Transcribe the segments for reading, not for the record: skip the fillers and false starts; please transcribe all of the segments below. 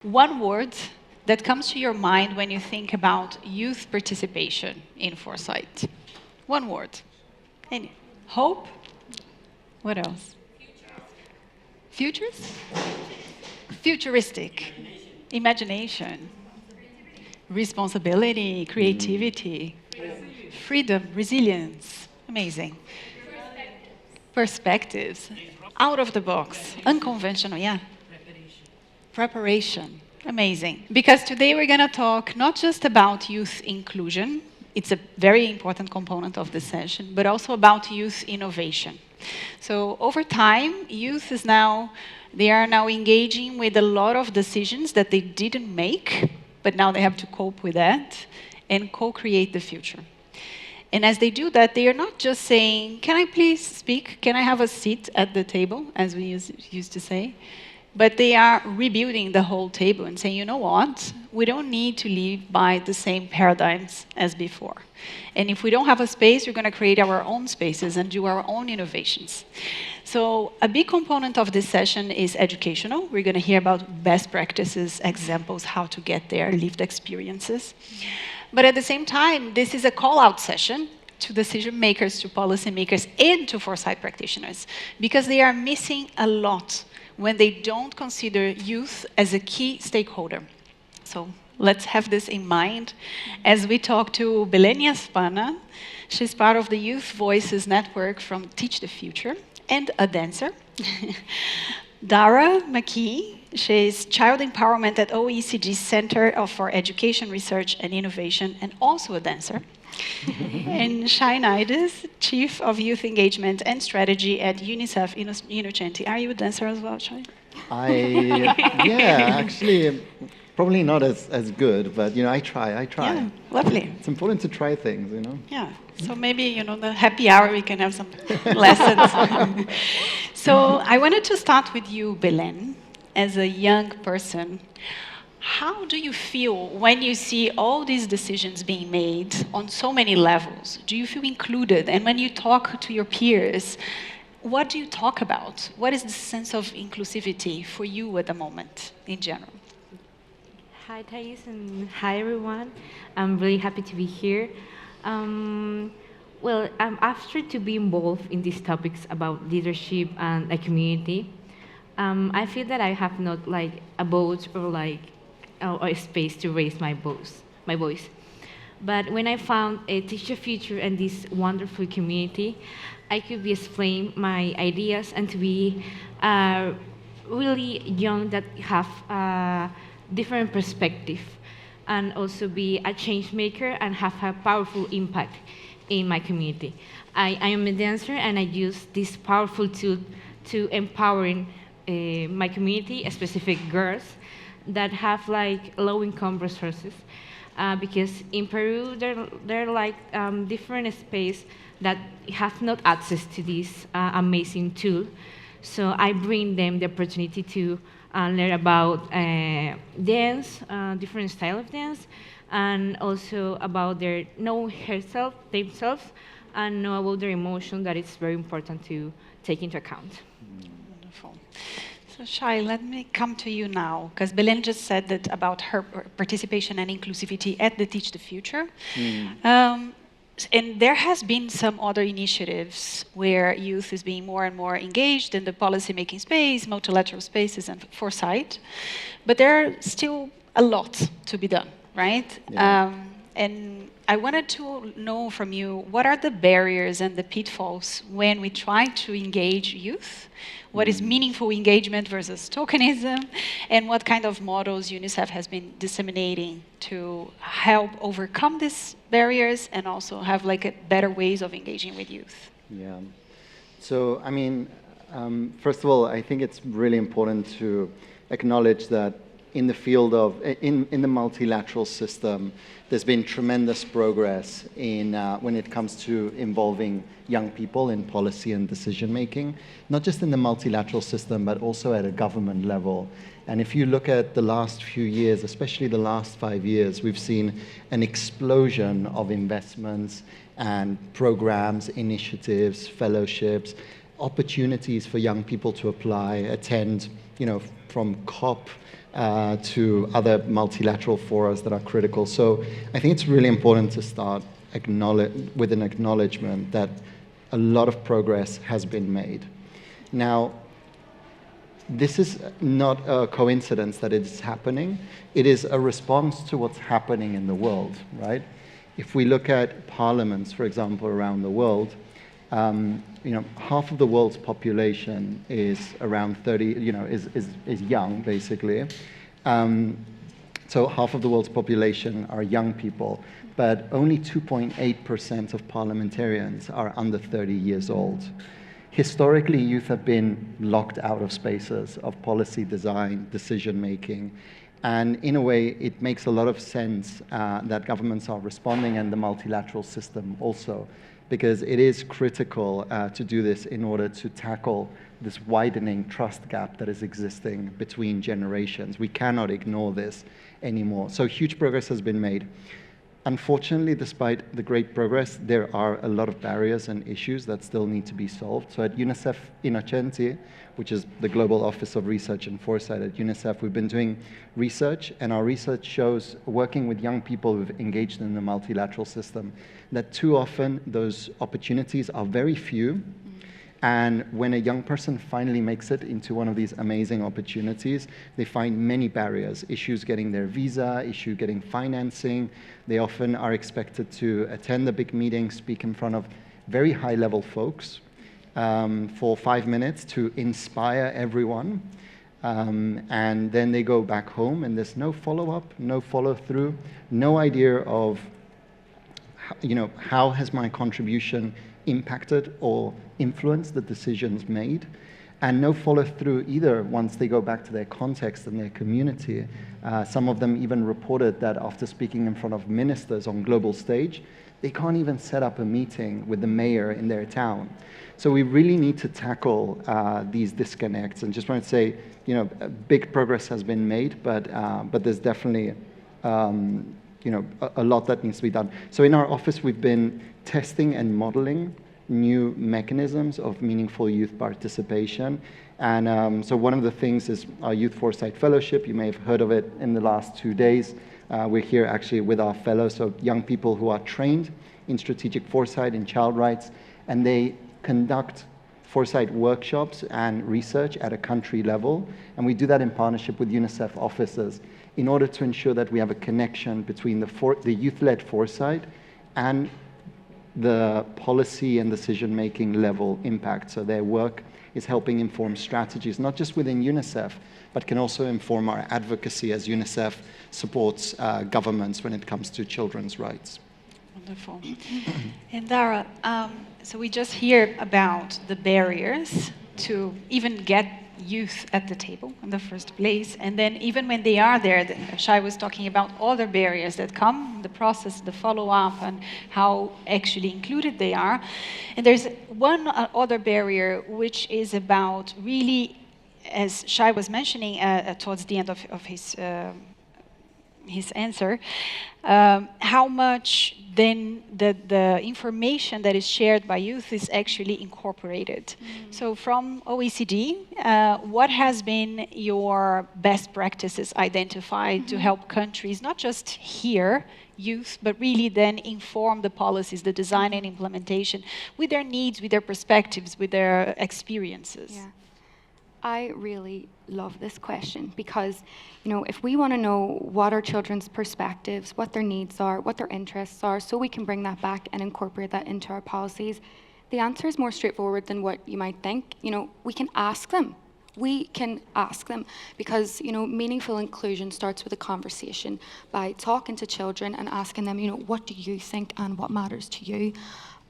One word that comes to your mind when you think about youth participation in Foresight. One word. Any? Hope? What else? Futures? Futuristic. Imagination. Responsibility, creativity. Freedom, resilience. Amazing. Perspectives. Out of the box. Unconventional, yeah. Preparation. Amazing. Because today we're going to talk not just about youth inclusion, it's a very important component of the session, but also about youth innovation. So over time, youth is they are now engaging with a lot of decisions that they didn't make, but now they have to cope with that and co-create the future. And as they do that, they are not just saying, can I please speak? Can I have a seat at the table, as we used to say? But they are rebuilding the whole table and saying, you know what? We don't need to live by the same paradigms as before. And if we don't have a space, we're going to create our own spaces and do our own innovations. So a big component of this session is educational. We're going to hear about best practices, examples, how to get there, lived experiences. But at the same time, this is a call-out session to decision makers, to policy makers, and to Foresight practitioners, because they are missing a lot when they don't consider youth as a key stakeholder. So let's have this in mind as we talk to Belén Yaspana. She's part of the Youth Voices Network from Teach the Future and a dancer. Darragh, McKee, she's Child Empowerment at OECD Center for Education, Research and Innovation, and also a dancer. And Shai Naides, Chief of Youth Engagement and Strategy at UNICEF Innocenti. Are you a dancer as well, Shai? Yeah, actually, probably not as good, but I try. Yeah, lovely. It's important to try things, Yeah, so maybe, the happy hour, we can have some lessons. So I wanted to start with you, Belén, as a young person. How do you feel when you see all these decisions being made on so many levels? Do you feel included? And when you talk to your peers, what do you talk about? What is the sense of inclusivity for you at the moment, in general? Hi, Thays, and hi, everyone. I'm really happy to be here. After to be involved in these topics about leadership and a community, I feel that I have not a vote or a space to raise my voice. But when I found a Teach the Future and this wonderful community, I could explain my ideas and to be really young that have a different perspective and also be a change maker and have a powerful impact in my community. I am a dancer and I use this powerful tool to empowering my community, specific girls, that have low-income resources, because in Peru there are different spaces that have not access to this amazing tool. So I bring them the opportunity to learn about dance, different style of dance, and also about know themselves, and know about their emotion that it's very important to take into account. Wonderful. So Shai, let me come to you now, because Belén just said that about her participation and inclusivity at the Teach the Future. And there has been some other initiatives where youth is being more and more engaged in the policy-making space, multilateral spaces, and Foresight. But there are still a lot to be done, right? Yeah. And I wanted to know from you, what are the barriers and the pitfalls when we try to engage youth? What is meaningful engagement versus tokenism? And what kind of models UNICEF has been disseminating to help overcome these barriers and also have better ways of engaging with youth? Yeah. So, first of all, I think it's really important to acknowledge that in the field of, in the multilateral system, there's been tremendous progress in when it comes to involving young people in policy and decision making, not just in the multilateral system, but also at a government level. And if you look at the last few years, especially the last 5 years, we've seen an explosion of investments and programs, initiatives, fellowships, opportunities for young people to apply, attend, from COP to other multilateral forums that are critical. So I think it's really important to start with an acknowledgement that a lot of progress has been made. Now, this is not a coincidence that it is happening. It is a response to what's happening in the world, right? If we look at parliaments, for example, around the world, half of the world's population is around 30, is young, basically. So half of the world's population are young people, but only 2.8% of parliamentarians are under 30 years old. Historically, youth have been locked out of spaces of policy design, decision-making, and in a way, it makes a lot of sense that governments are responding, and the multilateral system also, because it is critical to do this in order to tackle this widening trust gap that is existing between generations. We cannot ignore this anymore. So huge progress has been made. Unfortunately, despite the great progress, there are a lot of barriers and issues that still need to be solved. So at UNICEF Innocenti, which is the Global Office of Research and Foresight at UNICEF, we've been doing research, and our research shows, working with young people who've engaged in the multilateral system, that too often those opportunities are very few. And when a young person finally makes it into one of these amazing opportunities, they find many barriers, issues getting their visa, issue getting financing. They often are expected to attend the big meeting, speak in front of very high-level folks for 5 minutes to inspire everyone. And then they go back home, and there's no follow-up, no follow-through, no idea of, how has my contribution impacted or influenced the decisions made, and no follow-through either once they go back to their context and their community. Some of them even reported that after speaking in front of ministers on global stage, they can't even set up a meeting with the mayor in their town. So we really need to tackle these disconnects, and just want to say, big progress has been made, but there's definitely a lot that needs to be done. So in our office, we've been testing and modeling new mechanisms of meaningful youth participation. And so one of the things is our Youth Foresight Fellowship. You may have heard of it in the last 2 days. We're here actually with our fellows, so young people who are trained in strategic foresight and child rights, and they conduct foresight workshops and research at a country level. And we do that in partnership with UNICEF offices in order to ensure that we have a connection between the youth-led foresight and the policy and decision-making level impact. So their work is helping inform strategies, not just within UNICEF, but can also inform our advocacy as UNICEF supports governments when it comes to children's rights. Wonderful. And Darragh, so we just hear about the barriers to even get youth at the table in the first place, and then even when they are there, Shai was talking about other barriers that come, the process, the follow-up, and how actually included they are. And there's one other barrier, which is about really, as Shai was mentioning towards the end of his answer, how much then the information that is shared by youth is actually incorporated. So from OECD, what has been your best practices identified to help countries not just hear youth, but really then inform the policies, the design and implementation with their needs, with their perspectives, with their experiences? Yeah. I really love this question because, if we want to know what our children's perspectives, what their needs are, what their interests are, so we can bring that back and incorporate that into our policies, the answer is more straightforward than what you might think. We can ask them. We can ask them because, meaningful inclusion starts with a conversation by talking to children and asking them, what do you think and what matters to you?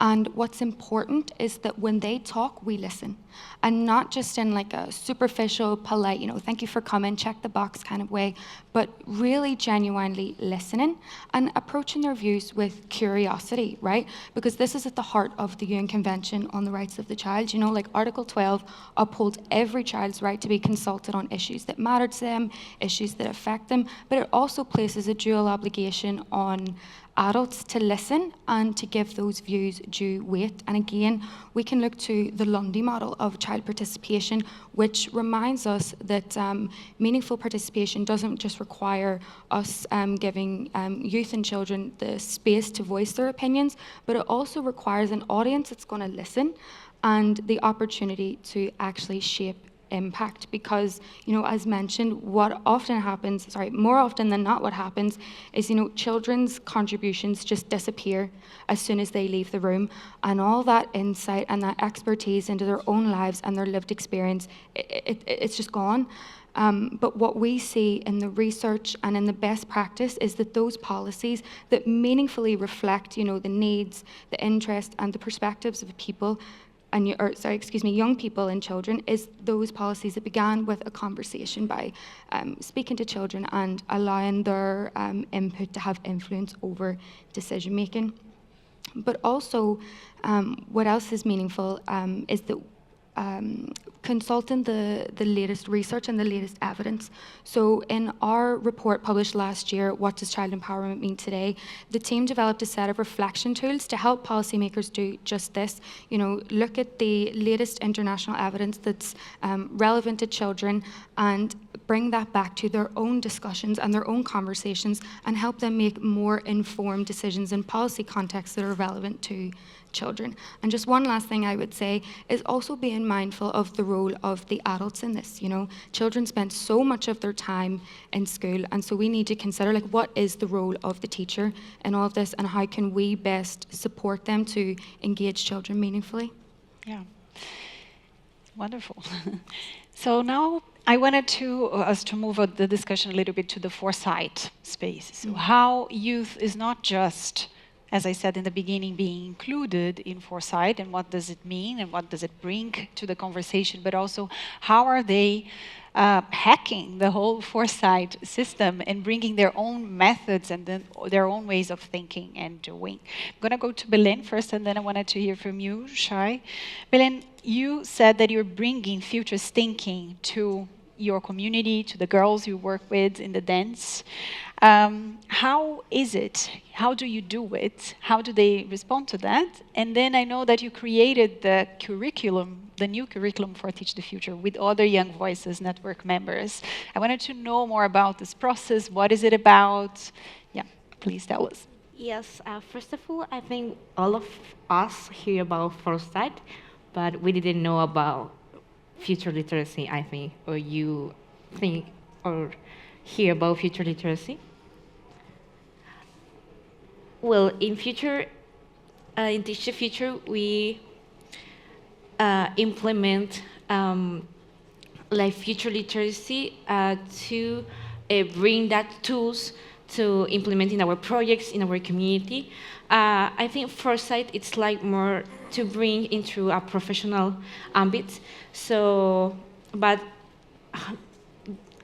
And what's important is that when they talk, we listen. And not just in like a superficial, polite, thank you for coming, check the box kind of way, but really genuinely listening and approaching their views with curiosity, right? Because this is at the heart of the UN Convention on the Rights of the Child. Like Article 12 upholds every child's right to be consulted on issues that matter to them, issues that affect them, but it also places a dual obligation on adults to listen and to give those views due weight. And again, we can look to the Lundy model of child participation, which reminds us that meaningful participation doesn't just require us giving youth and children the space to voice their opinions, but it also requires an audience that's going to listen and the opportunity to actually shape impact, because, you know, as mentioned, what often happens, more often than not what happens is, you know, children's contributions just disappear as soon as they leave the room, and all that insight and that expertise into their own lives and their lived experience, it's just gone. But what we see in the research and in the best practice is that those policies that meaningfully reflect, you know, the needs, the interests, and the perspectives of people, and young people and children, is those policies that began with a conversation by speaking to children and allowing their input to have influence over decision making. But also, what else is meaningful is that consulting the latest research and the latest evidence. So in our report published last year, What Does Child Empowerment Mean Today?, the team developed a set of reflection tools to help policymakers do just this. You know, look at the latest international evidence that's relevant to children and bring that back to their own discussions and their own conversations and help them make more informed decisions in policy contexts that are relevant to children. And just one last thing I would say is also being mindful of the role of the adults in this. You know, children spend so much of their time in school, and so we need to consider, like, what is the role of the teacher in all of this, and how can we best support them to engage children meaningfully? Yeah, wonderful. So now I wanted us to move the discussion a little bit to the foresight space. So how youth is not just, as I said in the beginning, being included in foresight, and what does it mean and what does it bring to the conversation, but also how are they hacking the whole foresight system and bringing their own methods and then their own ways of thinking and doing. I'm going to go to Belén first, and then I wanted to hear from you, Shai. Belén, you said that you're bringing futures thinking to your community, to the girls you work with in the dance. How is it? How do you do it? How do they respond to that? And then I know that you created the curriculum, the new curriculum for Teach the Future with other Young Voices Network members. I wanted to know more about this process. What is it about? Yeah, please tell us. Yes, first of all, I think all of us hear about Foresight, but we didn't know about future literacy, I think, or you think or hear about future literacy. Well, in Teach the Future, we implement like future literacy to bring that tools to implement in our projects, in our community. I think Foresight, it's like more to bring into a professional ambit. So, but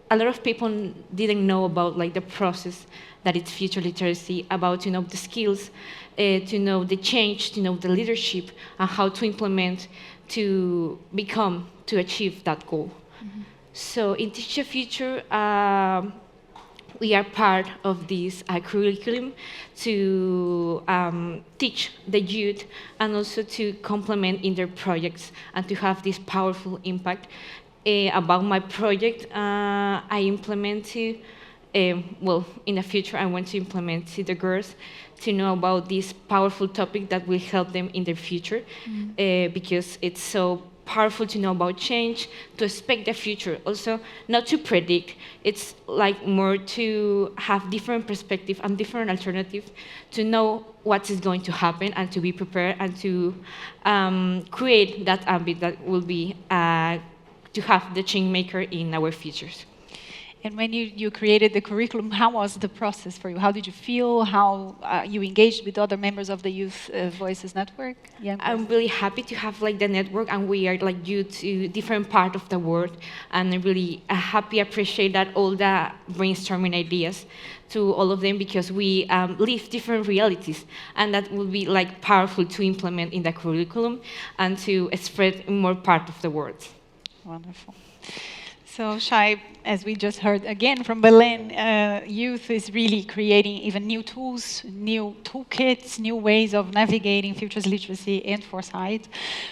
a lot of people didn't know about like the process that it's future literacy, about, you know, the skills, to know the change, to know the leadership, and how to implement to become, to achieve that goal. Mm-hmm. So in Teach the Future, we are part of this curriculum to teach the youth and also to complement in their projects and to have this powerful impact. About my project, I implemented, well, in the future, I want to implement to the girls to know about this powerful topic that will help them in their future, because it's so powerful to know about change, to expect the future. Also, not to predict. It's like more to have different perspective and different alternatives to know what is going to happen and to be prepared and to create that ambit that will be to have the change maker in our futures. And when you created the curriculum, how was the process for you? How did you feel? How you engaged with other members of the Youth Voices Network? I'm really happy to have like the network, and we are like youth to different part of the world, and I'm really happy, appreciate that all the brainstorming ideas to all of them, because we live different realities, and that will be like powerful to implement in the curriculum and to spread in more part of the world. Wonderful. So Shai, as we just heard again from Belén, youth is really creating even new tools, new toolkits, new ways of navigating futures literacy and foresight.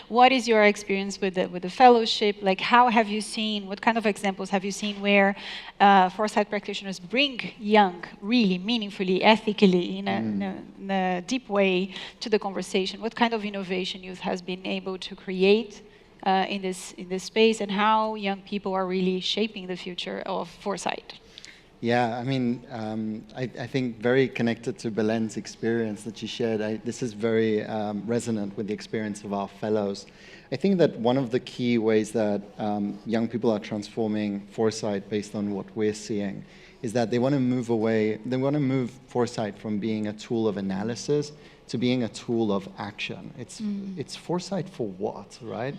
What is your experience with the fellowship? Like, how have you seen, what kind of examples have you seen where foresight practitioners bring young, really meaningfully, ethically, in a deep way to the conversation? What kind of innovation youth has been able to create in this space, and how young people are really shaping the future of foresight? Yeah, I mean, I think very connected to Belén's experience that she shared. This is very resonant with the experience of our fellows. I think that one of the key ways that young people are transforming foresight based on what we're seeing is that they want to move away, they want to move foresight from being a tool of analysis to being a tool of action. It's foresight for what, right?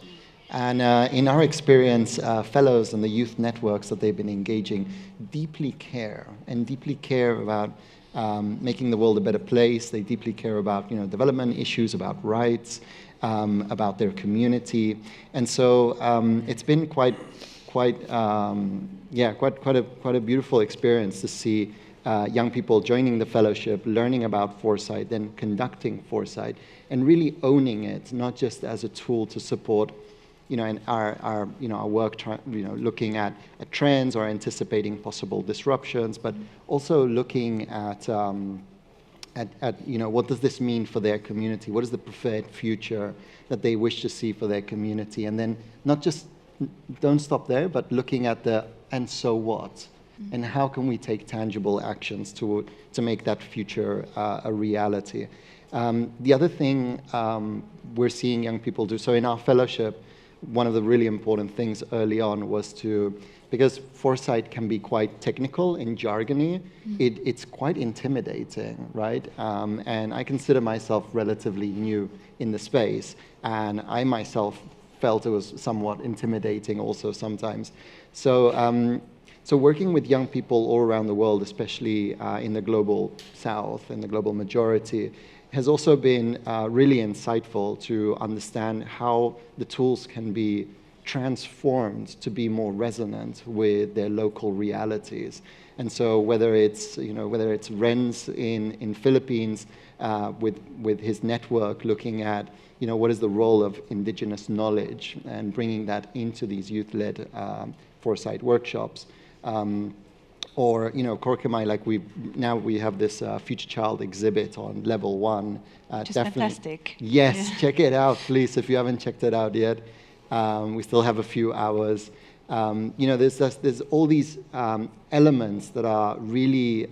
And in our experience, fellows and the youth networks that they've been engaging deeply care about making the world a better place. They deeply care about development issues, about rights, about their community, and so it's been quite a beautiful experience to see young people joining the fellowship, learning about foresight, then conducting foresight, and really owning it, not just as a tool to support in our work, looking at trends or anticipating possible disruptions, but also looking at what does this mean for their community? What is the preferred future that they wish to see for their community? And then don't stop there, but looking at and so what? And how can we take tangible actions to make that future a reality? The other thing we're seeing young people do, so in our fellowship, one of the really important things early on was because foresight can be quite technical and jargony, it's quite intimidating, right? And I consider myself relatively new in the space, and I myself felt it was somewhat intimidating also sometimes. So working with young people all around the world, especially in the global south and the global majority, has also been really insightful to understand how the tools can be transformed to be more resonant with their local realities. And so whether it's Renz in Philippines with his network looking at what is the role of indigenous knowledge and bringing that into these youth-led foresight workshops. Or Korkemai, like we have this Future Child exhibit on level 1. Which is fantastic. Yes, Yeah. Check it out, please, if you haven't checked it out yet. We still have a few hours. There's all these elements that are really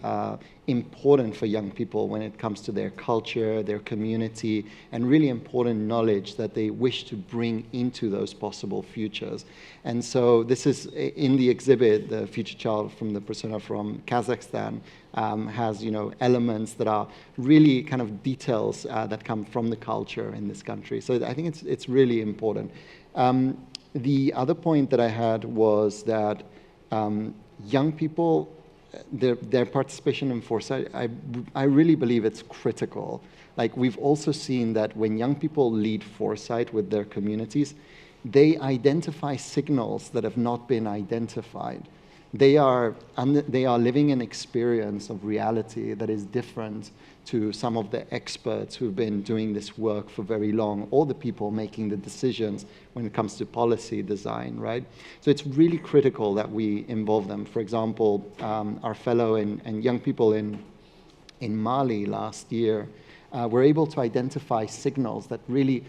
important for young people when it comes to their culture, their community, and really important knowledge that they wish to bring into those possible futures. And so this is in the exhibit, the Future Child from the persona from Kazakhstan has elements that are really kind of details that come from the culture in this country. So I think it's really important. The other point that I had was that young people, their participation in foresight, I really believe it's critical. Like, we've also seen that when young people lead foresight with their communities, they identify signals that have not been identified. They are living an experience of reality that is different to some of the experts who've been doing this work for very long, or the people making the decisions when it comes to policy design, right? So it's really critical that we involve them. For example, our fellow and young people in Mali last year were able to identify signals that really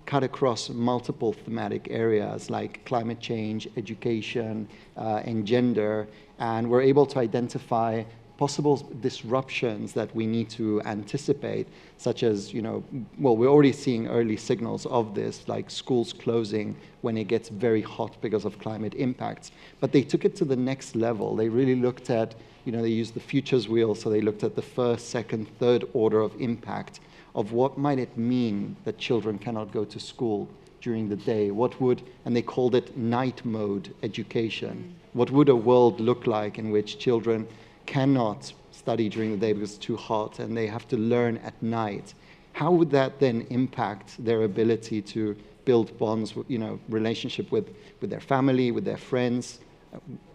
cut across multiple thematic areas like climate change, education, and gender, and we're able to identify possible disruptions that we need to anticipate, such as, we're already seeing early signals of this, like schools closing when it gets very hot because of climate impacts. But they took it to the next level. They really looked at, they used the futures wheel, so they looked at the first, second, third order of impact of what might it mean that children cannot go to school during the day. And they called it night mode education. What would a world look like in which children cannot study during the day because it's too hot and they have to learn at night? How would that then impact their ability to build bonds, relationship with their family, with their friends?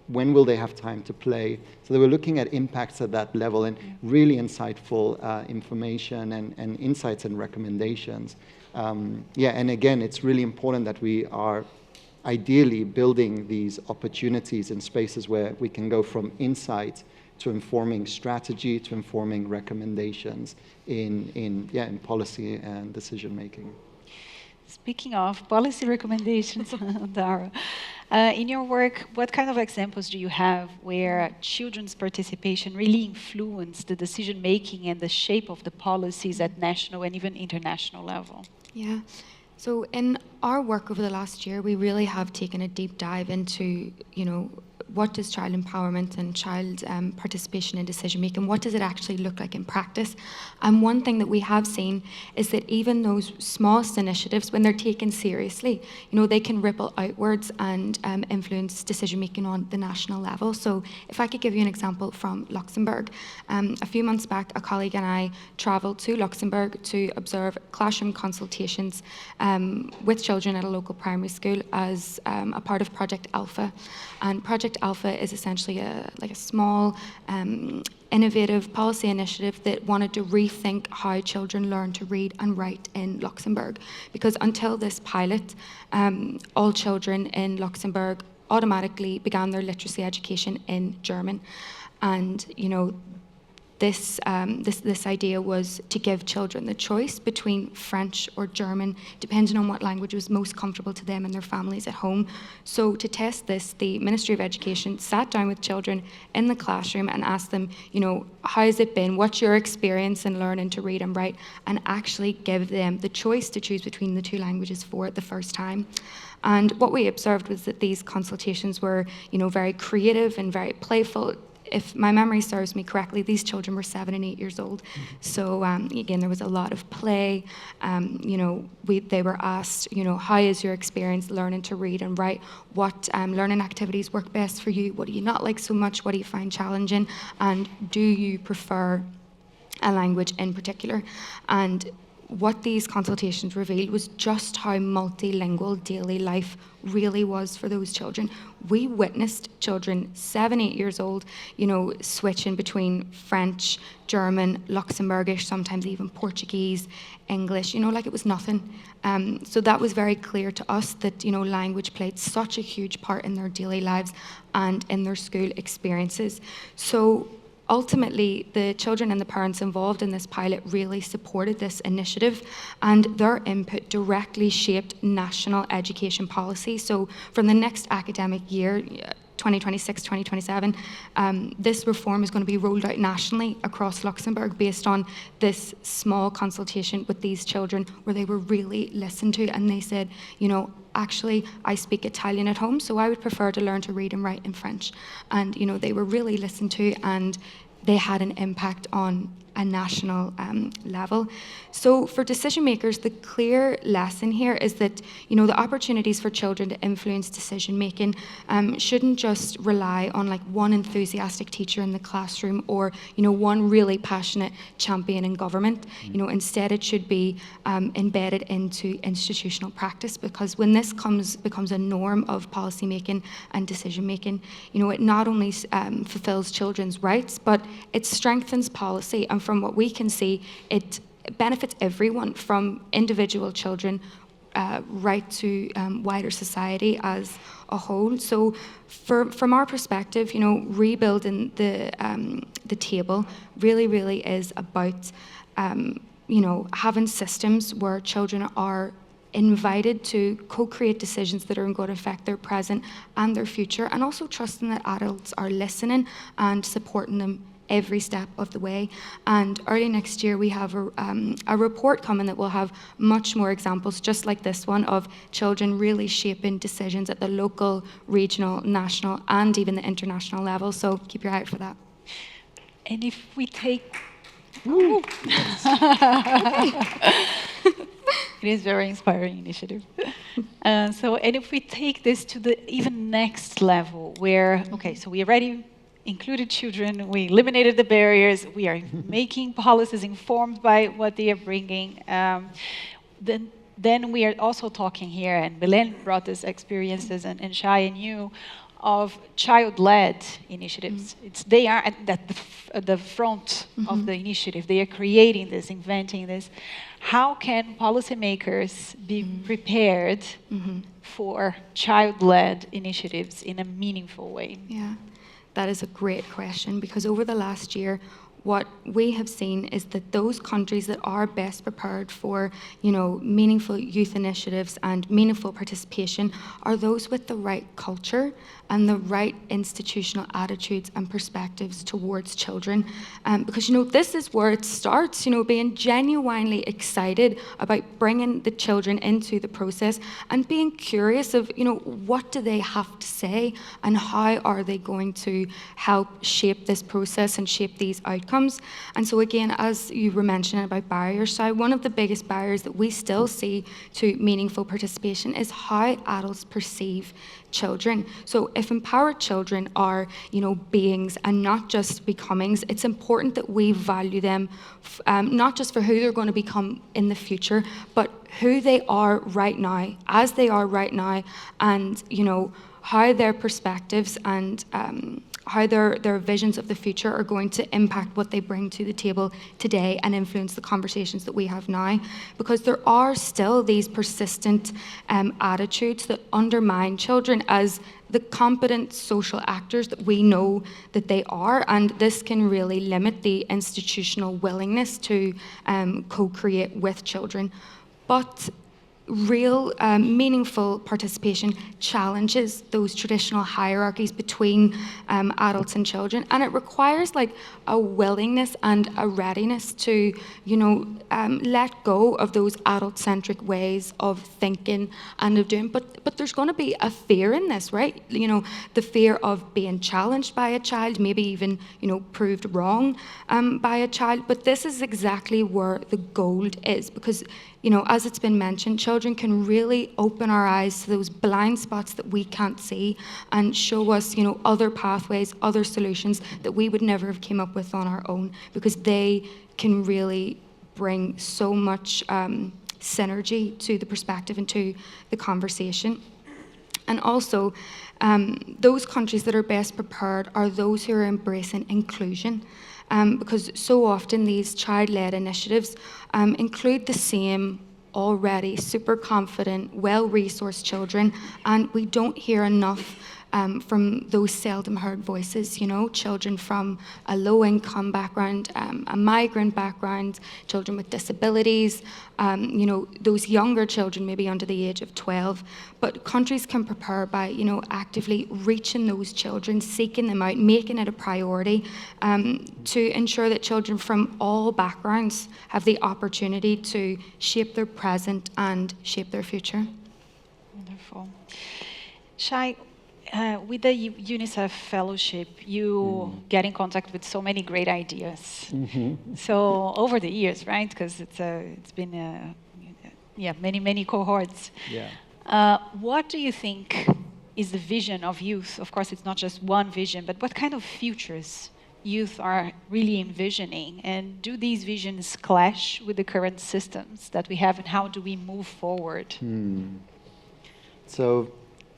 When will they have time to play? So they were looking at impacts at that level, and really insightful information and insights and recommendations. And again, it's really important that we are ideally building these opportunities in spaces where we can go from insight to informing strategy, to informing recommendations in policy and decision making. Speaking of policy recommendations, Darragh, in your work, what kind of examples do you have where children's participation really influenced the decision making and the shape of the policies at national and even international level? Yeah. So in our work over the last year, we really have taken a deep dive into, what does child empowerment and child participation in decision making, what does it actually look like in practice? And one thing that we have seen is that even those smallest initiatives, when they're taken seriously, they can ripple outwards and influence decision making on the national level. So if I could give you an example from Luxembourg, a few months back, a colleague and I travelled to Luxembourg to observe classroom consultations with children at a local primary school as a part of Project Alpha. And Project Alpha is essentially a small, innovative policy initiative that wanted to rethink how children learn to read and write in Luxembourg. Because until this pilot, all children in Luxembourg automatically began their literacy education in German. And, this idea was to give children the choice between French or German, depending on what language was most comfortable to them and their families at home. So to test this, the Ministry of Education sat down with children in the classroom and asked them, how has it been? What's your experience in learning to read and write? And actually give them the choice to choose between the two languages for the first time. And what we observed was that these consultations were, very creative and very playful. If my memory serves me correctly, these children were 7 and 8 years old. So again, there was a lot of play. They were asked, how is your experience learning to read and write? What learning activities work best for you? What do you not like so much? What do you find challenging? And do you prefer a language in particular? And what these consultations revealed was just how multilingual daily life really was for those children. We witnessed children 7, 8 years old, switching between French, German, Luxembourgish, sometimes even Portuguese, English, like it was nothing. So that was very clear to us that, language played such a huge part in their daily lives and in their school experiences. So ultimately, the children and the parents involved in this pilot really supported this initiative, and their input directly shaped national education policy. So from the next academic year, 2026-2027, this reform is going to be rolled out nationally across Luxembourg based on this small consultation with these children where they were really listened to, and they said, actually, I speak Italian at home, so I would prefer to learn to read and write in French. And, they were really listened to, and they had an impact on a national level. So for decision makers, the clear lesson here is that, the opportunities for children to influence decision making shouldn't just rely on one enthusiastic teacher in the classroom or, one really passionate champion in government. Instead it should be embedded into institutional practice, because when this becomes a norm of policy making and decision making, it not only fulfills children's rights, but it strengthens policy. And from what we can see, it benefits everyone, from individual children right to wider society as a whole. So from our perspective, rebuilding the table really is about having systems where children are invited to co-create decisions that are going to affect their present and their future, and also trusting that adults are listening and supporting them every step of the way. And early next year we have a report coming that will have much more examples just like this one of children really shaping decisions at the local, regional, national and even the international level. So keep your eye out for that. And if we take it is a very inspiring initiative. And if we take this to the even next level where, so we already included children, we eliminated the barriers, we are making policies informed by what they are bringing. Then then we are also talking here, and Belén brought this experiences, and Shai and you, of child-led initiatives. They are at the front of the initiative. They are creating this, inventing this. How can policymakers be prepared for child-led initiatives in a meaningful way? Yeah, that is a great question, because over the last year, what we have seen is that those countries that are best prepared for, meaningful youth initiatives and meaningful participation are those with the right culture and the right institutional attitudes and perspectives towards children. Because, this is where it starts, being genuinely excited about bringing the children into the process and being curious of, what do they have to say and how are they going to help shape this process and shape these outcomes. And so again, as you were mentioning about barriers, so one of the biggest barriers that we still see to meaningful participation is how adults perceive children. So if empowered children are, beings and not just becomings, it's important that we value them, not just for who they're going to become in the future, but who they are right now, as they are right now, and, how their perspectives and how their visions of the future are going to impact what they bring to the table today and influence the conversations that we have now. Because there are still these persistent attitudes that undermine children as the competent social actors that we know that they are, and this can really limit the institutional willingness to co-create with children. But real meaningful participation challenges those traditional hierarchies between adults and children, and it requires a willingness and a readiness to let go of those adult-centric ways of thinking and of doing, but there's going to be a fear in this, right? The fear of being challenged by a child, maybe even proved wrong by a child. But this is exactly where the gold is, because as it's been mentioned, children can really open our eyes to those blind spots that we can't see and show us, other pathways, other solutions that we would never have came up with on our own, because they can really bring so much synergy to the perspective and to the conversation. And also, those countries that are best prepared are those who are embracing inclusion. Because so often these child-led initiatives include the same already super confident, well-resourced children, and we don't hear enough from those seldom heard voices, children from a low-income background, a migrant background, children with disabilities, those younger children maybe under the age of 12. But countries can prepare by, actively reaching those children, seeking them out, making it a priority to ensure that children from all backgrounds have the opportunity to shape their present and shape their future. Wonderful. Shai, with the UNICEF fellowship, you get in contact with so many great ideas. So over the years, right? Because it's been many cohorts. Yeah. What do you think is the vision of youth? Of course, it's not just one vision, but what kind of futures youth are really envisioning? And do these visions clash with the current systems that we have, and how do we move forward? So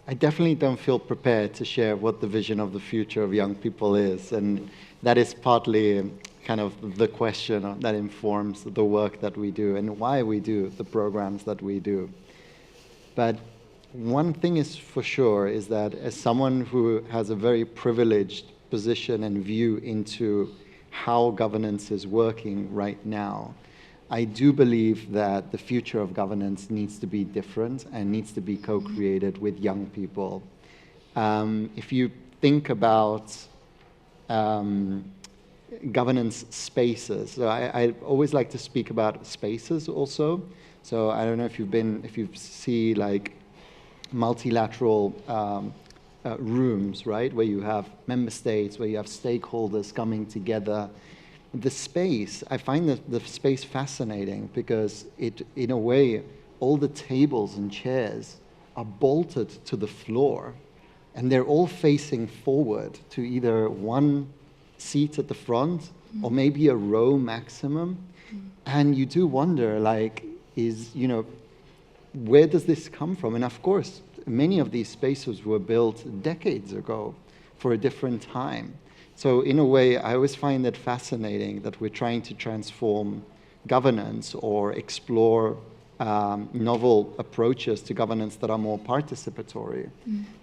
I definitely don't feel prepared to share what the vision of the future of young people is, and that is partly kind of the question that informs the work that we do and why we do the programs that we do. But one thing is for sure is that as someone who has a very privileged position and view into how governance is working right now, I do believe that the future of governance needs to be different and needs to be co-created with young people. If you think about governance spaces, so I always like to speak about spaces also. So I don't know if you see like multilateral rooms, right, where you have member states, where you have stakeholders coming together. The space, I find the space fascinating because in a way, all the tables and chairs are bolted to the floor, and they're all facing forward to either one seat at the front or maybe a row maximum. And you do wonder, like, where does this come from? And of course, many of these spaces were built decades ago for a different time. So in a way, I always find it fascinating that we're trying to transform governance or explore novel approaches to governance that are more participatory.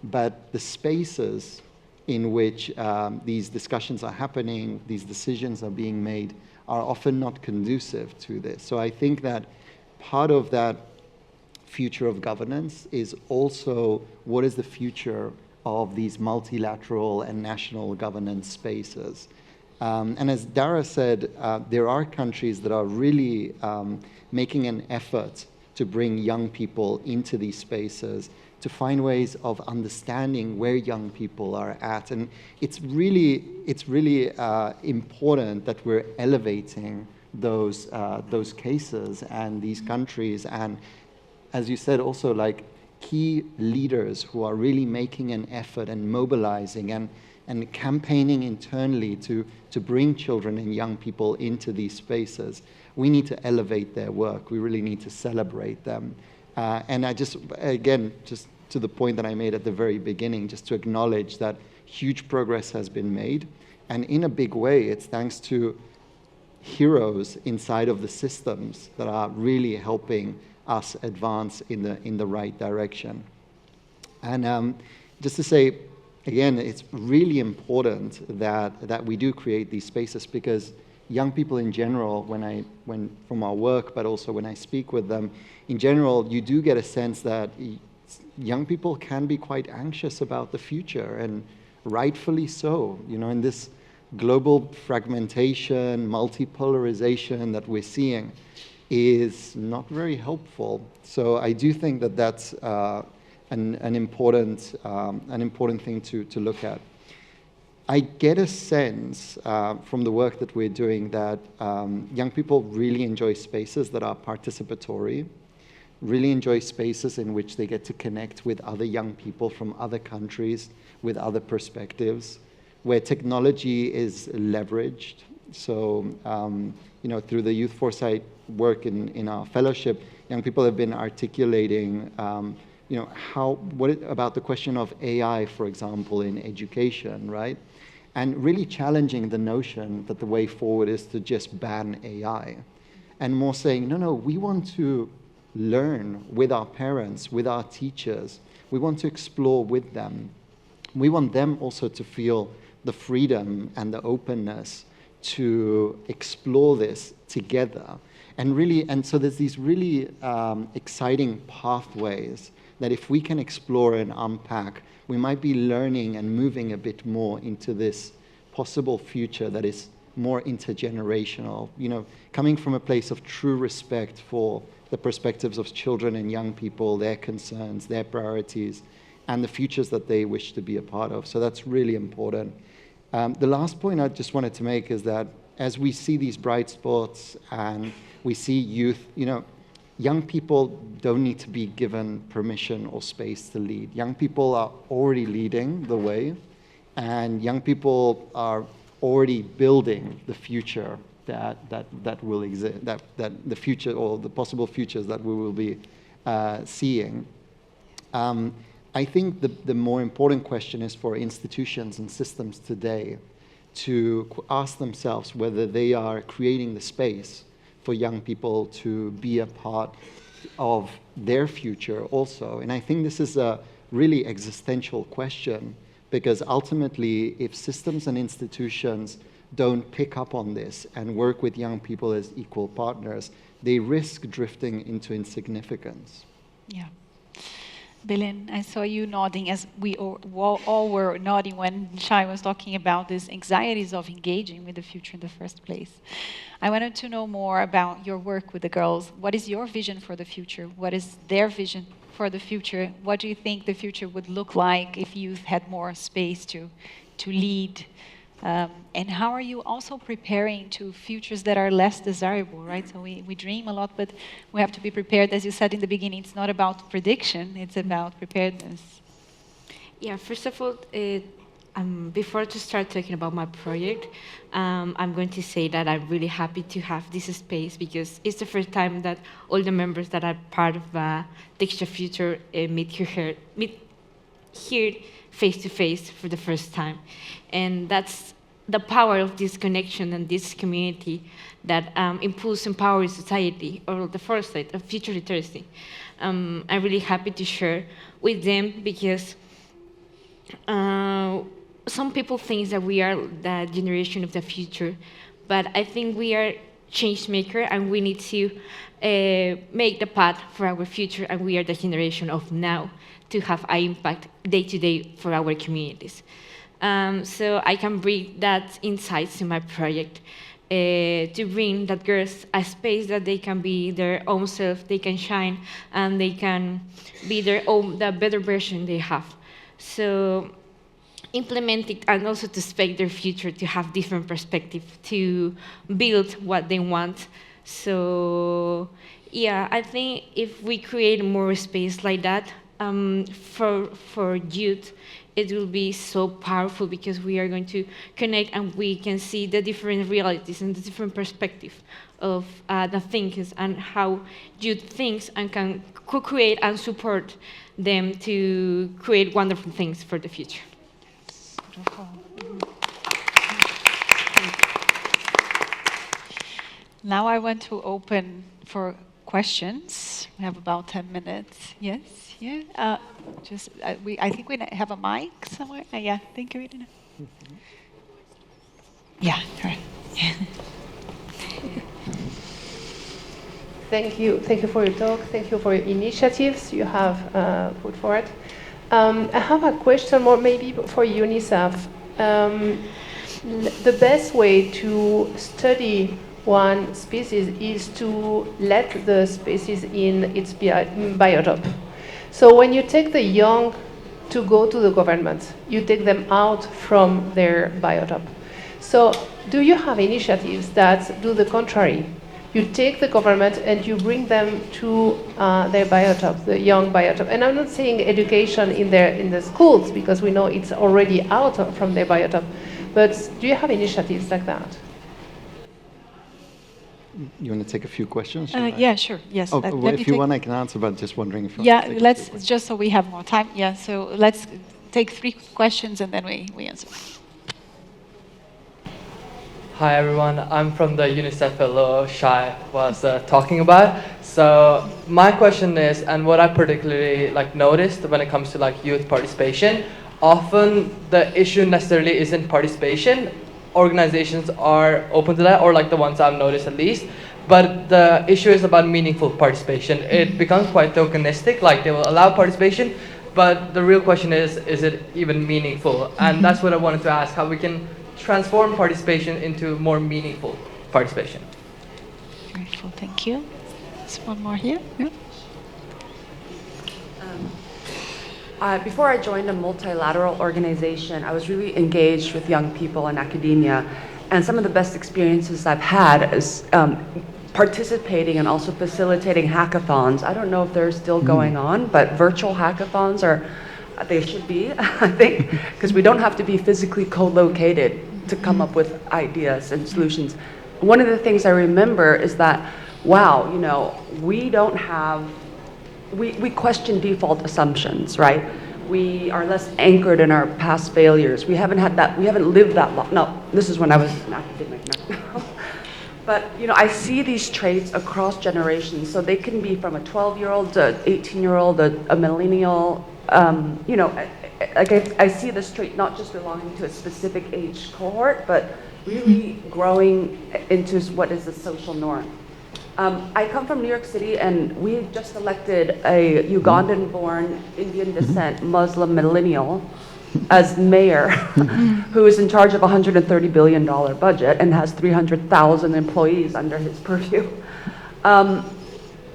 But the spaces in which these discussions are happening, these decisions are being made, are often not conducive to this. So I think that part of that future of governance is also what is the future of these multilateral and national governance spaces. And as Darragh said, there are countries that are really making an effort to bring young people into these spaces, to find ways of understanding where young people are at. And it's really important that we're elevating those cases and these countries. And as you said, also like key leaders who are really making an effort and mobilizing and campaigning internally to bring children and young people into these spaces. We need to elevate their work. We really need to celebrate them. And I just to the point that I made at the very beginning, just to acknowledge that huge progress has been made. And in a big way, it's thanks to heroes inside of the systems that are really helping us advance in the right direction. And just to say, again, it's really important that we do create these spaces, because young people in general, when from our work, but also when I speak with them, in general, you do get a sense that young people can be quite anxious about the future, and rightfully so. You know, in this global fragmentation, multipolarization that we're seeing is not very helpful. So I do think that that's an important thing to look at. I get a sense from the work that we're doing that young people really enjoy spaces that are participatory, really enjoy spaces in which they get to connect with other young people from other countries, with other perspectives, where technology is leveraged. So, you know, through the Youth Foresight work in our fellowship, young people have been articulating, you know, about the question of AI, for example, in education, right? And really challenging the notion that the way forward is to just ban AI, and more saying, no, we want to learn with our parents, with our teachers. We want to explore with them. We want them also to feel the freedom and the openness to explore this together. And so there's these really exciting pathways that if we can explore and unpack, we might be learning and moving a bit more into this possible future that is more intergenerational, you know, coming from a place of true respect for the perspectives of children and young people, their concerns, their priorities, and the futures that they wish to be a part of. So that's really important. The last point I just wanted to make is that as we see these bright spots and we see youth, you know, young people don't need to be given permission or space to lead. Young people are already leading the way, and young people are already building the future that will exist, that the future or the possible futures that we will be seeing. I think the more important question is for institutions and systems today to ask themselves whether they are creating the space for young people to be a part of their future also. And I think this is a really existential question, because ultimately, if systems and institutions don't pick up on this and work with young people as equal partners, they risk drifting into insignificance. Yeah. Belén, I saw you nodding, as we all were nodding when Shai was talking about these anxieties of engaging with the future in the first place. I wanted to know more about your work with the girls. What is your vision for the future? What is their vision for the future? What do you think the future would look like if youth had more space to lead? And how are you also preparing to futures that are less desirable, right? So we dream a lot, but we have to be prepared. As you said in the beginning, it's not about prediction, it's about preparedness. Yeah, first of all, Before to start talking about my project, I'm going to say that I'm really happy to have this space because it's the first time that all the members that are part of Texture Future meet here face to face for the first time. And that's the power of this connection and this community that impulse empowering society, or the Foresight of future literacy. I'm really happy to share with them because some people think that we are the generation of the future, but I think we are change maker and we need to make the path for our future, and we are the generation of now to have an impact day to day for our communities. So I can bring that insights to my project to bring that girls a space that they can be their own self, they can shine, and they can be their own, the better version they have. So implement it and also to expect their future, to have different perspective, to build what they want. So yeah, I think if we create more space like that for youth, it will be so powerful because we are going to connect and we can see the different realities and the different perspective of the thinkers and how youth thinks and can co-create and support them to create wonderful things for the future. Now I want to open for questions. We have about 10 minutes. Yes, yeah. I think we have a mic somewhere. Yeah, thank you, Irina. Yeah, right. Thank you for your talk. Thank you for your initiatives you have put forward. I have a question more maybe for UNICEF. The best way to study one species is to let the species in its biotope. So when you take the young to go to the government, you take them out from their biotope. So do you have initiatives that do the contrary? You take the government and you bring them to their biotope, the young biotope. And I'm not saying education in the schools, because we know it's already out from their biotope. But do you have initiatives like that? You want to take a few questions? Yeah, sure. Yes. Oh, well, if you want, I can answer, but just wondering if. Yeah, let's just so we have more time. Yeah, so let's take 3 questions and then we answer. Hi everyone, I'm from the UNICEF fellow Shai was talking about. So my question is, and what I particularly noticed when it comes to youth participation, often the issue necessarily isn't participation. Organizations are open to that, or the ones I've noticed at least, but the issue is about meaningful participation. It becomes quite tokenistic, they will allow participation, but the real question is it even meaningful? And that's what I wanted to ask, how we can transform participation into more meaningful participation. Grateful, thank you. There's one more here. Yeah. Before I joined a multilateral organization, I was really engaged with young people in academia, and some of the best experiences I've had is participating and also facilitating hackathons. I don't know if they're still going on, but virtual hackathons they should be, I think, because we don't have to be physically co-located to come up with ideas and solutions. One of the things I remember is that, wow, we don't have, we question default assumptions, right? We are less anchored in our past failures. We haven't lived that long. No, this is when I was an academic. No. But, I see these traits across generations. So they can be from a 12-year-old to 18-year-old, a millennial, I see this trait not just belonging to a specific age cohort, but really growing into what is the social norm. I come from New York City, and we just elected a Ugandan-born, Indian descent Muslim millennial as mayor, who is in charge of a $130 billion budget and has 300,000 employees under his purview.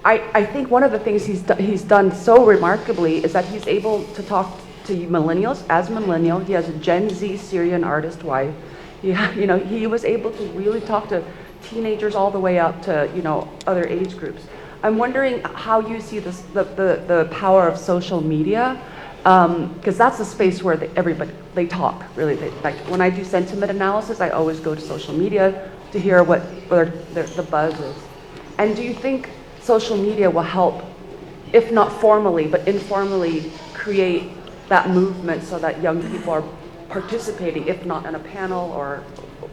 I think one of the things he's done so remarkably is that he's able to talk to millennials as millennial. He has a Gen Z Syrian artist wife. He was able to really talk to teenagers all the way up to other age groups. I'm wondering how you see this, the power of social media Because that's the space where they talk, really. Like when I do sentiment analysis, I always go to social media to hear what the buzz is. And do you think social media will help, if not formally, but informally create that movement so that young people are participating, if not in a panel or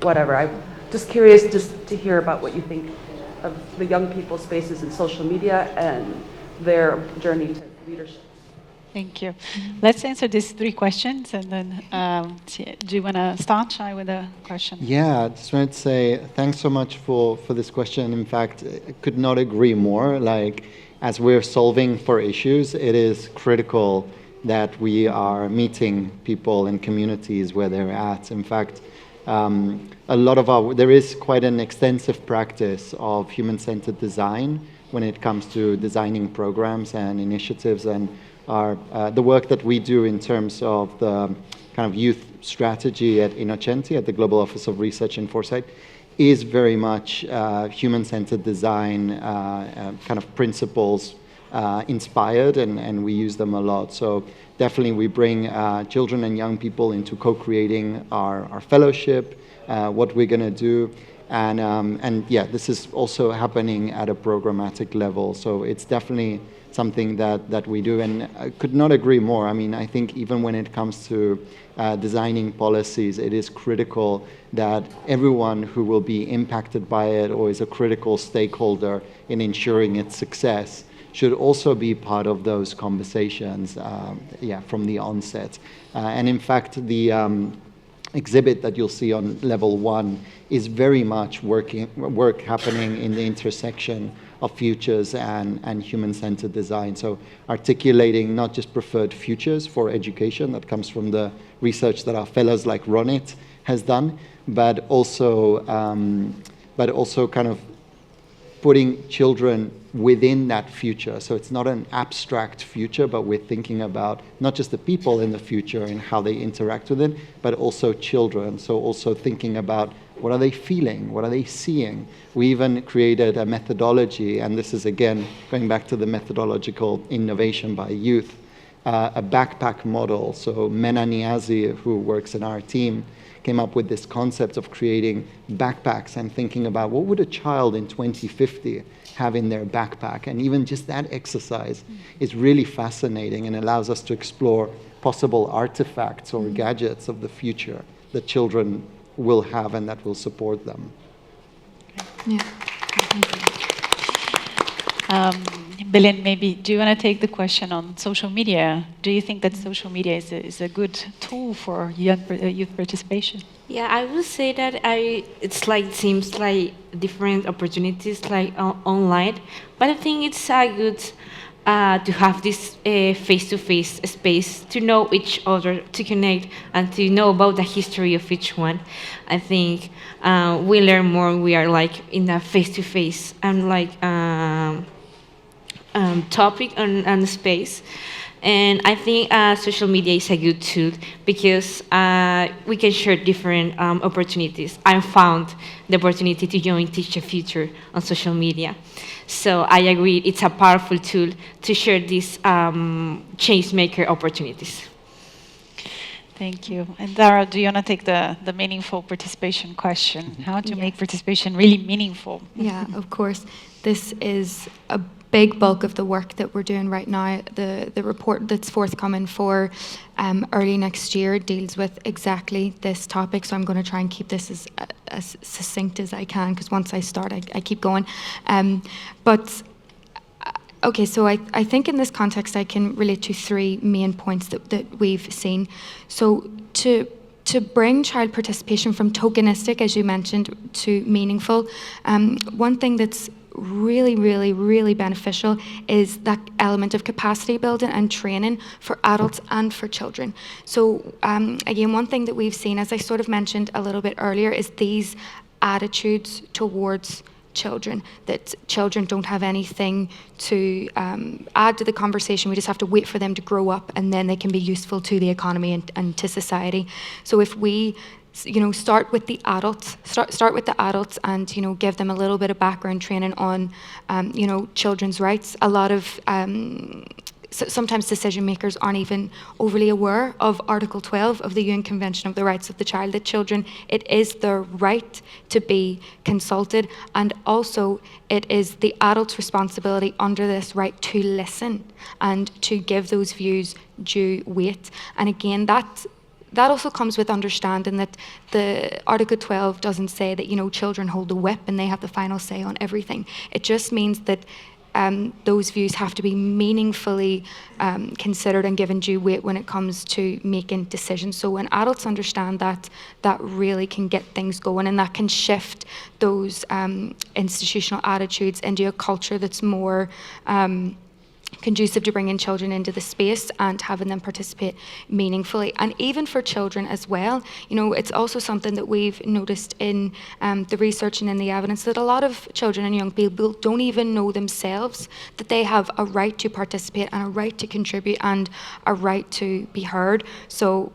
whatever? I'm just curious just to hear about what you think of the young people's spaces in social media and their journey to leadership. Thank you. Let's answer these 3 questions, and then do you want to start, Shai, with a question? Yeah, I just wanted to say thanks so much for this question. In fact, I could not agree more. Like, as we're solving for issues, it is critical that we are meeting people and communities where they're at. In fact, there is quite an extensive practice of human-centered design when it comes to designing programs and initiatives, and the work that we do in terms of the kind of youth strategy at Innocenti, at the Global Office of Research and Foresight, is very much human-centered design kind of principles inspired, and we use them a lot. So definitely we bring children and young people into co-creating our fellowship, what we're going to do. And yeah, this is also happening at a programmatic level. So it's definitely something that we do, and I could not agree more. I mean, I think even when it comes to designing policies, it is critical that everyone who will be impacted by it or is a critical stakeholder in ensuring its success should also be part of those conversations, from the onset. And in fact, the exhibit that you'll see on level 1 is very much work happening in the intersection of futures and human-centered design. So articulating not just preferred futures for education, that comes from the research that our fellows like Ronit has done, but also kind of putting children within that future. So it's not an abstract future, but we're thinking about not just the people in the future and how they interact with it, but also children. So also thinking about what are they feeling? What are they seeing? We even created a methodology, and this is again going back to the methodological innovation by youth, a backpack model. So Mena Niazi, who works in our team, came up with this concept of creating backpacks and thinking about what would a child in 2050 have in their backpack. And even just that exercise is really fascinating and allows us to explore possible artifacts or gadgets of the future that children will have and that will support them. Yeah. Belén, maybe do you want to take the question on social media? Do you think that social media is a good tool for youth participation? Yeah, I would say that seems like different opportunities like online, but I think it's good to have this face-to-face space to know each other, to connect, and to know about the history of each one. I think we learn more when we are like in a face-to-face and like topic and space. And I think social media is a good tool because we can share different opportunities. I found the opportunity to join Teach the Future on social media. So I agree, it's a powerful tool to share these change-maker opportunities. Thank you. And Darragh, do you want to take the meaningful participation question? How to make participation really meaningful? Yeah, of course. This is a big bulk of the work that we're doing right now. The report that's forthcoming for early next year deals with exactly this topic, so I'm going to try and keep this as succinct as I can, because once I start, I keep going. Okay, so I think in this context I can relate to 3 main points that we've seen. So to bring child participation from tokenistic, as you mentioned, to meaningful, one thing that's really, really, really beneficial is that element of capacity building and training for adults and for children. So again, one thing that we've seen, as I sort of mentioned a little bit earlier, is these attitudes towards children, that children don't have anything to add to the conversation. We just have to wait for them to grow up, and then they can be useful to the economy and to society. So if we start with the adults, start with the adults, and give them a little bit of background training on children's rights. A lot of sometimes decision makers aren't even overly aware of Article 12 of the UN Convention of the Rights of the Child, that children, it is their right to be consulted, and also it is the adult's responsibility under this right to listen and to give those views due weight. And again, that also comes with understanding that the Article 12 doesn't say that, you know, children hold the whip and they have the final say on everything. It just means that those views have to be meaningfully considered and given due weight when it comes to making decisions. So when adults understand that, that really can get things going, and that can shift those institutional attitudes into a culture that's more conducive to bringing children into the space and having them participate meaningfully. And even for children as well, you know, it's also something that we've noticed in the research and in the evidence, that a lot of children and young people don't even know themselves that they have a right to participate and a right to contribute and a right to be heard. So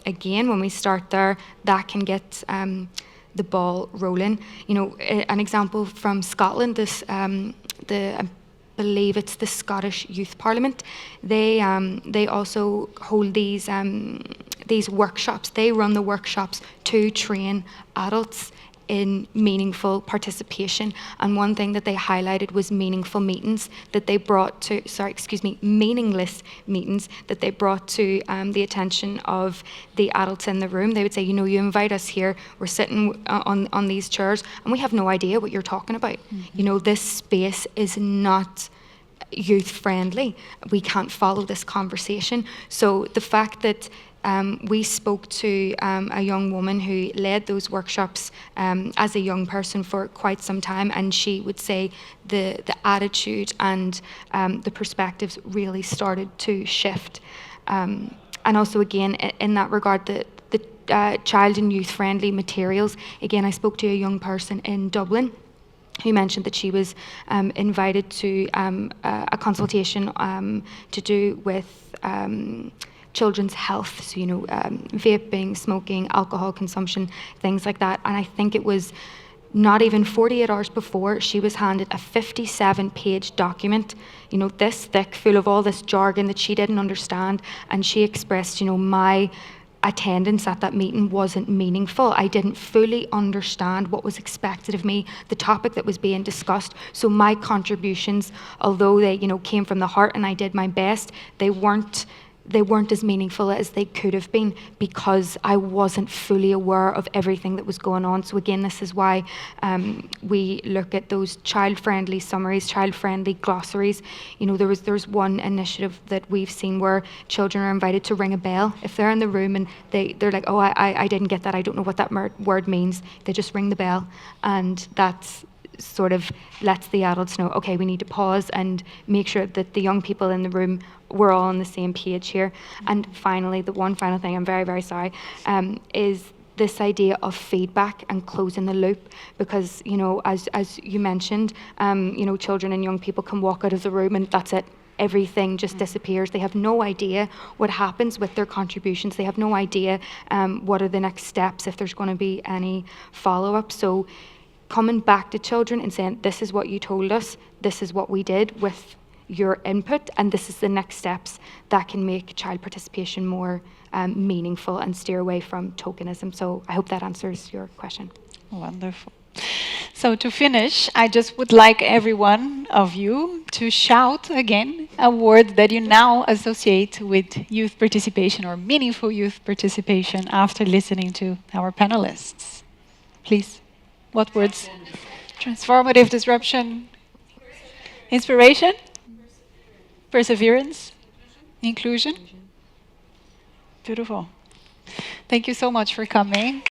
again, when we start there, that can get the ball rolling. You know, an example from Scotland, I believe it's the Scottish Youth Parliament. They also hold these workshops. They run the workshops to train adults in meaningful participation. And one thing that they highlighted was meaningful meetings that they brought to, meaningless meetings that they brought to the attention of the adults in the room. They would say, you know, you invite us here, we're sitting on these chairs, and we have no idea what you're talking about. Mm-hmm. You know, this space is not youth friendly. We can't follow this conversation. So the fact that we spoke to a young woman who led those workshops as a young person for quite some time, and she would say the attitude and the perspectives really started to shift. And also, again, in that regard, the child and youth friendly materials. Again, I spoke to a young person in Dublin who mentioned that she was invited to a consultation to do with children's health, so, you know, vaping, smoking, alcohol consumption, things like that. And I think it was not even 48 hours before, she was handed a 57-page document, you know, this thick, full of all this jargon that she didn't understand. And she expressed, you know, my attendance at that meeting wasn't meaningful. I didn't fully understand what was expected of me, the topic that was being discussed. So my contributions, although they, you know, came from the heart and I did my best, they weren't as meaningful as they could have been because I wasn't fully aware of everything that was going on. So again, this is why we look at those child-friendly summaries, child-friendly glossaries. You know, there's one initiative that we've seen where children are invited to ring a bell. If they're in the room and they're like, oh, I didn't get that, I don't know what that word means, they just ring the bell. And that's sort of lets the adults know, okay, we need to pause and make sure that the young people in the room, we're all on the same page here. And finally, the one final thing, I'm very, very sorry, is this idea of feedback and closing the loop, because, you know, as you mentioned, you know, children and young people can walk out of the room and that's it. Everything just disappears. They have no idea what happens with their contributions. They have no idea what are the next steps, if there's going to be any follow-up. So coming back to children and saying, this is what you told us, this is what we did with your input, and this is the next steps, that can make child participation more meaningful and steer away from tokenism. So I hope that answers your question. Wonderful. So to finish, I just would like every one of you to shout again a word that you now associate with youth participation or meaningful youth participation after listening to our panelists. Please. What words? Transformative disruption. Inspiration? Perseverance? Inclusion? Beautiful. Thank you so much for coming.